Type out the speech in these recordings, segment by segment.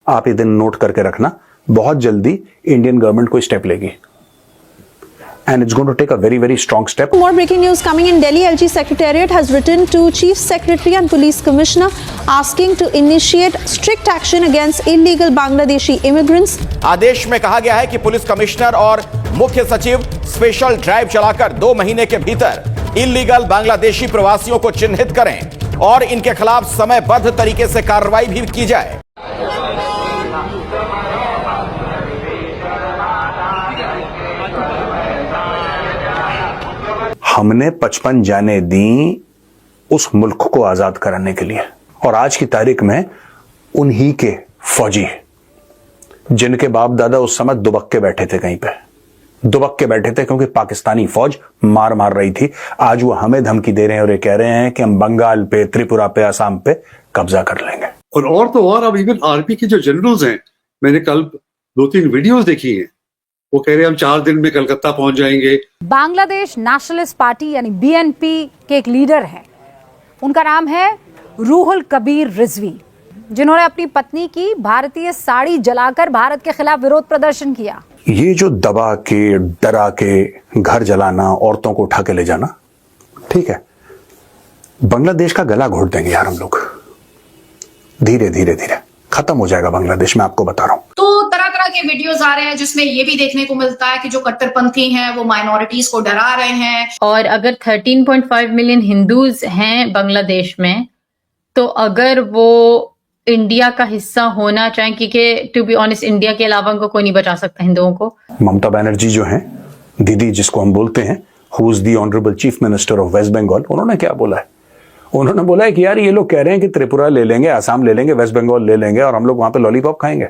आप ये दिन नोट करके रखना, बहुत जल्दी इंडियन गवर्नमेंट कोई स्टेप लेगी and it's going to take a very, very strong step. More breaking news coming in. Delhi LG Secretariat has written to Chief Secretary and Police Commissioner asking to initiate strict action against illegal Bangladeshi immigrants. आदेश में कहा गया है कि police commissioner और मुख्य सचिव special drive चलाकर 2 महीने के भीतर इल्लीगल बांग्लादेशी प्रवासियों को चिन्हित करें और इनके खिलाफ समयबद्ध तरीके से कार्रवाई भी की जाए। हमने 55 जाने दी उस मुल्क को आजाद कराने के लिए, और आज की तारीख में उन्हीं के फौजी जिनके बाप दादा उस समय दुबक के बैठे थे, कहीं पे दुबक के बैठे थे क्योंकि पाकिस्तानी फौज मार रही थी, आज वो हमें धमकी दे रहे हैं और ये कह रहे हैं कि हम बंगाल पे, त्रिपुरा पे, असम पे कब्जा कर लेंगे। और तो और अब इवन आर्मी के जो जनरल्स हैं, मैंने कल 2-3 वीडियोस देखी हैं, वो कह रहे हैं हम 4 दिन में कलकत्ता पहुंच जाएंगे। बांग्लादेश नेशनलिस्ट पार्टी यानी बीएनपी के एक लीडर हैं, उनका नाम है रूहुल कबीर रिजवी, जिन्होंने अपनी पत्नी की भारतीय साड़ी जलाकर भारत के खिलाफ विरोध प्रदर्शन किया। ये जो दबा के, डरा के घर जलाना, औरतों को उठा के ले जाना, ठीक है, बांग्लादेश का गला घोट देंगे यार हम लोग, धीरे धीरे खत्म हो जाएगा बांग्लादेश, मैं आपको बता रहा हूं। तो तरह तरह के वीडियोस आ रहे हैं जिसमें ये भी देखने को मिलता है कि जो कट्टरपंथी हैं वो माइनॉरिटीज को डरा रहे हैं। और अगर 13.5 मिलियन हिंदूज हैं बांग्लादेश में, तो अगर वो इंडिया का हिस्सा होना चाहें, क्योंकि टू बी ऑनेस्ट इंडिया के अलावा उनको कोई नहीं बचा सकता हिंदुओं को। ममता बनर्जी जो हैं, दीदी जिसको हम बोलते हैं, who is the honourable chief minister of West Bengal, उन्होंने क्या बोला है? उन्होंने बोला है कि यार ये लोग कह रहे हैं कि त्रिपुरा ले लेंगे, असम ले लेंगे, वेस्ट बंगाल ले लेंगे और हम लोग वहां पे लॉलीपॉप खाएंगे।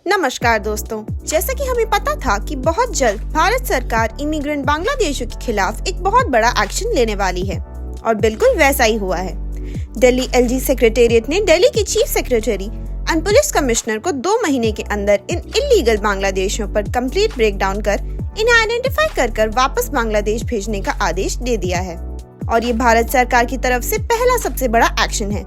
नमस्कार दोस्तों, जैसा कि हमें पता था कि बहुत जल्द भारत सरकार इमिग्रेंट बांग्लादेशियों के खिलाफ एक बहुत बड़ा एक्शन लेने वाली है, और बिल्कुल वैसा ही हुआ है। दिल्ली एलजी सेक्रेटेरिएट ने दिल्ली के chief secretary and police commissioner को 2 महीने के अंदर इन इलीगल बांग्लादेशियों पर कंप्लीट ब्रेकडाउन कर इन्हें आइडेंटिफाई कर वापस बांग्लादेश भेजने का आदेश दे दिया है। और ये भारत सरकार की तरफ से पहला सबसे बड़ा एक्शन है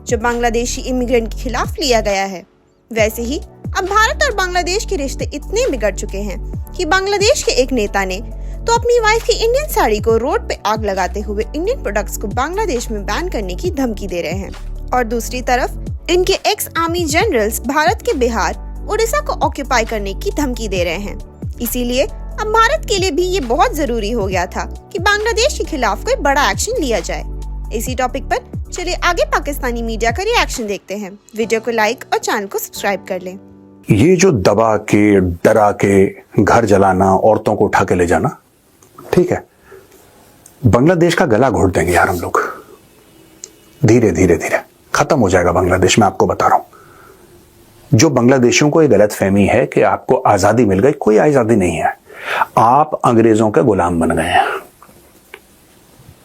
जो बांग्लादेशी इमिग्रेंट के खिलाफ लिया गया है। वैसे ही अब भारत और बांग्लादेश के रिश्ते इतने बिगड़ चुके हैं कि बांग्लादेश के एक नेता ने तो अपनी वाइफ की इंडियन साड़ी को रोड पे आग लगाते हुए इंडियन प्रोडक्ट्स को बांग्लादेश में बैन करने की धमकी दे रहे हैं, और दूसरी तरफ इनके एक्स आर्मी जनरल्स भारत के बिहार, उड़ीसा को ऑक्यूपाई करने की धमकी दे रहे हैं। इसीलिए अब भारत के लिए भी ये बहुत जरूरी हो गया था कि बांग्लादेश के खिलाफ कोई बड़ा एक्शन लिया जाए। इसी टॉपिक पर चलिए आगे पाकिस्तानी मीडिया का रिएक्शन देखते हैं। वीडियो को लाइक और चैनल को सब्सक्राइब कर लें। ये जो दबा के, डरा के घर जलाना, औरतों को उठा के ले जाना, ठीक है, बांग्लादेश का गला घोट देंगे यार हम लोग, धीरे धीरे खत्म हो जाएगा बांग्लादेश, मैं आपको बता रहा हूं। जो बांग्लादेशियों को ये गलतफहमी है कि आपको आजादी मिल गई, कोई आजादी नहीं है। आप अंग्रेजों के गुलाम बन गए हैं।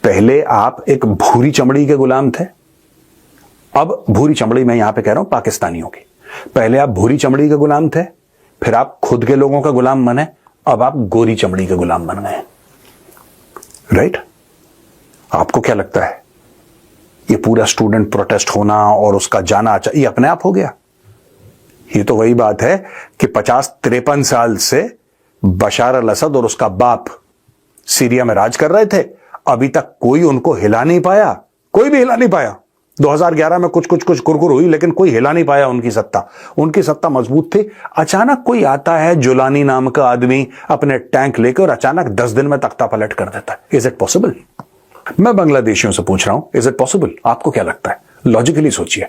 पहले आप एक भूरी चमड़ी के गुलाम थे, अब भूरी चमड़ी मैं यहां पे कह रहा हूं पाकिस्तानियों की। पहले आप भूरी चमड़ी के गुलाम थे, फिर आप खुद के लोगों का गुलाम बने, अब आप गोरी चमड़ी के गुलाम बन गए। राइट? आपको क्या लगता है ये पूरा स्टूडेंट प्रोटेस्ट होना और उसका जाना ये अपने आप हो गया? ये तो वही बात है कि 50-53 साल से बशार अल असद और उसका बाप सीरिया में राज कर रहे थे, अभी तक कोई उनको हिला नहीं पाया, कोई भी हिला नहीं पाया। 2011 में कुछ कुरकुर हुई, लेकिन कोई हिला नहीं पाया उनकी सत्ता मजबूत थी। अचानक कोई आता है, जुलानी नाम का आदमी, अपने टैंक लेकर और अचानक 10 दिन में तख्ता पलट कर देता है। Is it possible? मैं बांग्लादेशियों से पूछ रहा हूं, इज इट पॉसिबल? आपको क्या लगता है? लॉजिकली सोचिए।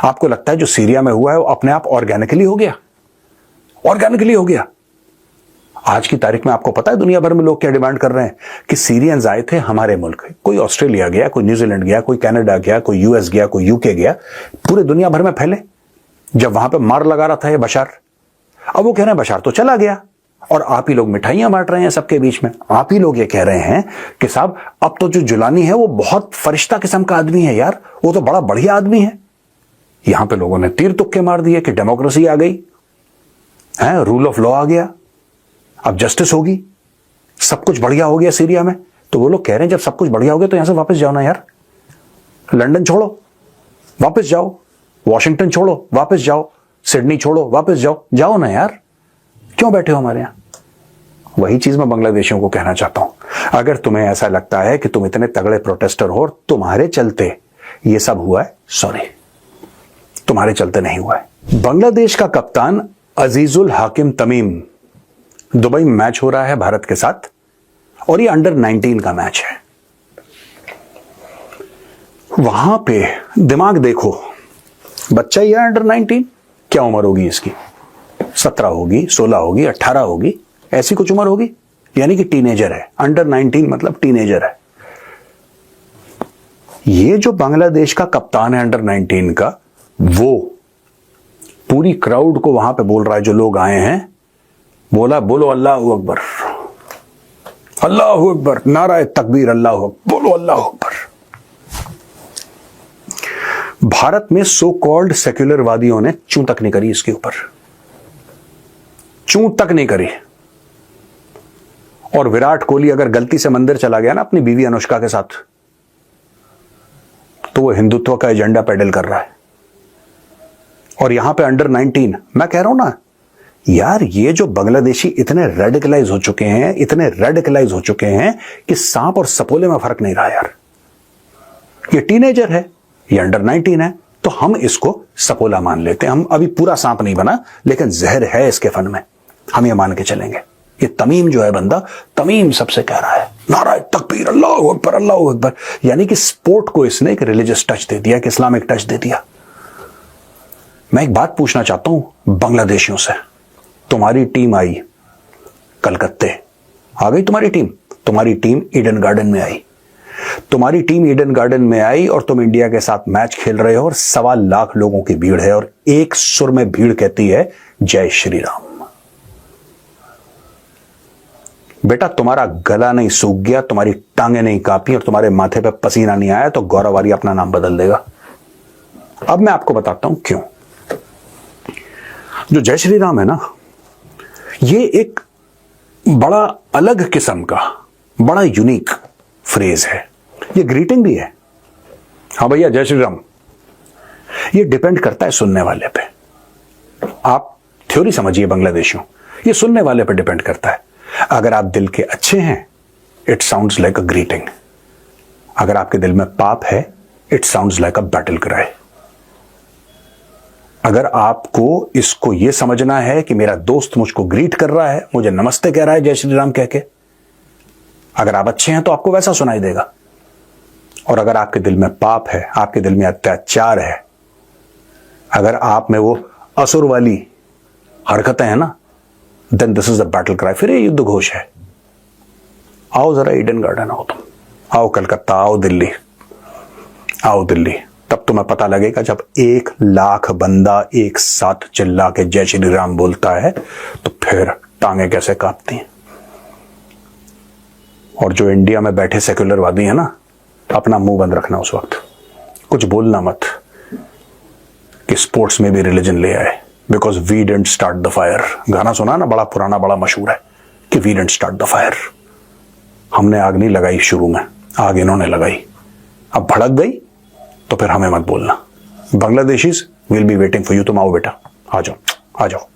आपको लगता है जो सीरिया में हुआ है वो अपने आप ऑर्गेनिकली हो गया? ऑर्गेनिकली हो गया। आज की तारीख में आपको पता है दुनिया भर में लोग क्या डिमांड कर रहे हैं कि सीरियंस आए थे हमारे मुल्क, कोई ऑस्ट्रेलिया गया, कोई न्यूजीलैंड गया, कोई कनाडा गया, कोई यूएस गया, कोई यूके गया, पूरे दुनिया भर में फैले। जब वहां पे मार लगा रहा था ये बशार, अब वो कह रहे हैं बशार तो चला गया और आप ही लोग मिठाइयां बांट रहे हैं सबके बीच में। आप ही लोग ये कह रहे हैं कि साहब अब तो जो जुलानी है वो बहुत फरिश्ता किस्म का आदमी है यार, वो तो बड़ा बढ़िया आदमी है। यहां पे लोगों ने तीर तुक्के मार दिए कि डेमोक्रेसी आ गई है, रूल ऑफ लॉ आ गया, अब जस्टिस होगी, सब कुछ बढ़िया हो गया सीरिया में। तो वो लोग कह रहे हैं जब सब कुछ बढ़िया हो गया तो यहां से वापस जाओ ना यार, लंदन छोड़ो, वापस जाओ, वॉशिंगटन छोड़ो वापस जाओ, सिडनी छोड़ो वापस जाओ, जाओ ना यार, क्यों बैठे हो हमारे यहां। वही चीज मैं बांग्लादेशियों को कहना चाहता हूं। अगर तुम्हें ऐसा लगता है कि तुम इतने तगड़े प्रोटेस्टर हो और तुम्हारे चलते ये सब हुआ है, सॉरी, तुम्हारे चलते नहीं हुआ है। बांग्लादेश का कप्तान अजीजुल हाकिम तमीम, दुबई में मैच हो रहा है भारत के साथ और ये अंडर 19 का मैच है। वहां पे दिमाग देखो, बच्चा ही है अंडर 19, क्या उम्र होगी इसकी, 17 होगी, 16 होगी, 18 होगी, ऐसी कुछ उम्र होगी, यानी कि टीनेजर है। अंडर 19 मतलब टीनेजर है। ये जो बांग्लादेश का कप्तान है अंडर 19 का, वो पूरी क्राउड को वहां पे बोल रहा है, जो लोग आए हैं, बोलो अल्लाह अकबर, अल्लाह अकबर, नाराए तकबीर, अल्लाह अकबर, बोलो अल्लाह अकबर। भारत में सो कॉल्ड सेक्युलरवादियों ने चूं तक नहीं करी इसके ऊपर, चूं तक नहीं करी। और विराट कोहली अगर गलती से मंदिर चला गया ना अपनी बीवी अनुष्का के साथ, तो वो हिंदुत्व का एजेंडा पेडल कर रहा है। और यहां पे अंडर 19, मैं कह रहा हूं ना यार, ये जो बांग्लादेशी इतने रेडिकलाइज हो चुके हैं, इतने रेडिकलाइज हो चुके हैं कि सांप और सपोले में फर्क नहीं रहा यार। ये टीनेजर है, ये अंडर 19 है, तो हम इसको सपोला मान लेते हैं। हम अभी पूरा सांप नहीं बना, लेकिन जहर है इसके फन में, हम ये मान के चलेंगे। ये तमीम जो है बंदा, तमीम सबसे कह रहा है नाराए तकबीर, अल्लाह अकबर, अल्लाह अकबर, यानी कि स्पोर्ट को इसने एक रिलीजियस टच दे दिया, एक इस्लामिक टच दे दिया। मैं एक बात पूछना चाहता हूं बांग्लादेशियों से, तुम्हारी टीम आई कलकत्ते, आ गई तुम्हारी टीम ईडन गार्डन में आई, तुम्हारी टीम ईडन गार्डन में आई और तुम इंडिया के साथ मैच खेल रहे हो और 1.25 लाख लोगों की भीड़ है और एक सुर में भीड़ कहती है जय श्री राम। बेटा तुम्हारा गला नहीं सूख गया, तुम्हारी टांगे नहीं कांपी और तुम्हारे माथे पे पसीना नहीं आया तो गौरव आर्य अपना नाम बदल देगा। अब मैं आपको बताता हूं क्यों। जो जय श्री राम है ना, ये एक बड़ा अलग किस्म का, बड़ा यूनिक फ्रेज है। ये ग्रीटिंग भी है, हाँ भैया जय श्री राम। ये डिपेंड करता है सुनने वाले पे। आप थ्योरी समझिए बांग्लादेशियों, ये सुनने वाले पे डिपेंड करता है। अगर आप दिल के अच्छे हैं, it sounds like a greeting. अगर आपके दिल में पाप है, it sounds like a battle cry. अगर आपको इसको यह समझना है कि मेरा दोस्त मुझको ग्रीट कर रहा है, मुझे नमस्ते कह रहा है जय श्री राम कह के, अगर आप अच्छे हैं तो आपको वैसा सुनाई देगा। और अगर आपके दिल में पाप है, आपके दिल में अत्याचार है, अगर आप में वो असुर वाली हरकतें हैं ना, then this is the battle cry. फिर ये युद्ध घोष है। आओ जरा ईडन गार्डन, आओ तुम, आओ कलकत्ता, आओ दिल्ली, आओ दिल्ली। तब तुम्हें पता लगेगा जब 1 लाख बंदा एक साथ चिल्ला के जय श्री राम बोलता है तो फिर टांगे कैसे कांपती हैं। और जो इंडिया में बैठे सेक्युलरवादी है ना, अपना मुंह बंद रखना उस वक्त, कुछ बोलना मत कि स्पोर्ट्स में भी रिलीजन ले आए, because we didn't start the fire. गाना सुना ना, बड़ा पुराना, बड़ा मशहूर है कि we didn't start the fire. हमने आग नहीं लगाई शुरू में, आग इन्होंने लगाई। अब भड़क गई तो फिर हमें मत बोलना। Bangladeshis will be waiting for you. तुम आओ बेटा, आ जाओ, आ जाओ।